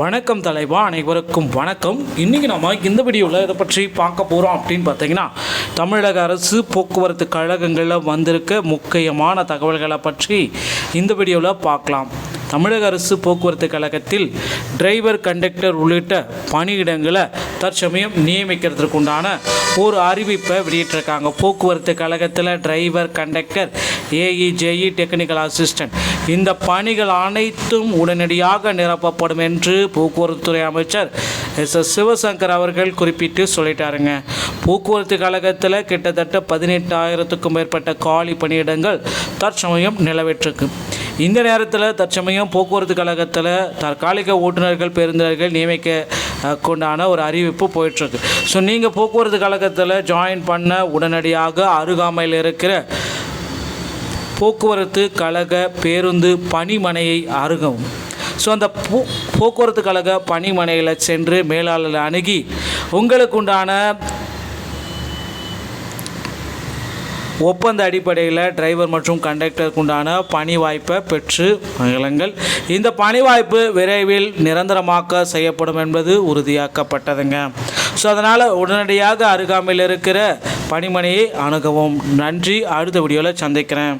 வணக்கம் தலைவா, அனைவருக்கும் வணக்கம். இன்றைக்கி நம்ம இந்த வீடியோவில் இதை பற்றி பார்க்க போகிறோம் அப்படின்னு பார்த்தீங்கன்னா, தமிழக அரசு போக்குவரத்து கழகங்களில் வந்திருக்க முக்கியமான தகவல்களை பற்றி இந்த வீடியோவில் பார்க்கலாம். தமிழக அரசு போக்குவரத்து கழகத்தில் டிரைவர், கண்டக்டர் உள்ளிட்ட பணியிடங்களை தற்சமயம் நியமிக்கிறதுக்கு உண்டான ஒரு அறிவிப்பை வெளியிட்டிருக்காங்க. போக்குவரத்து கழகத்தில் driver, conductor, AE, JE, technical assistant இந்த பணிகள் அனைத்தும் உடனடியாக நிரப்பப்படும் என்று போக்குவரத்துறை அமைச்சர் எஸ் சிவசங்கர் அவர்கள் குறிப்பிட்டு சொல்லிட்டாருங்க. போக்குவரத்து கழகத்தில் கிட்டத்தட்ட 18,000க்கும் மேற்பட்ட காலி பணியிடங்கள் தற்சமயம் நிலவிட்டிருக்கு. இந்த நேரத்தில் தற்சமயம் போக்குவரத்து கழகத்தில் தற்காலிக ஓட்டுநர்கள், பேருந்தினர்கள் நியமிக்க கொண்டான ஒரு அறிவிப்பு போயிட்டுருக்கு. ஸோ நீங்கள் போக்குவரத்து கழகத்தில் ஜாயின் பண்ண உடனடியாக அருகாமையில் இருக்கிற போக்குவரத்து கழக பேருந்து பணிமனையை அணுகவும். ஸோ அந்த போக்குவரத்து கழக பணிமனையில் சென்று மேலாளர் அணுகி உங்களுக்கு உண்டான ஒப்பந்த அடிப்படையில் டிரைவர் மற்றும் கண்டக்டருக்கு உண்டான பணி வாய்ப்பை பெற்று மகிழுங்கள். இந்த பணி வாய்ப்பு விரைவில் நிரந்தரமாக்க செய்யப்படும் என்பது உறுதியாக்கப்பட்டதுங்க. ஸோ அதனால் உடனடியாக அருகாமையில் இருக்கிற பணிமனையை அணுகவும். நன்றி. அடுத்த வீடியோவில் சந்திக்கிறேன்.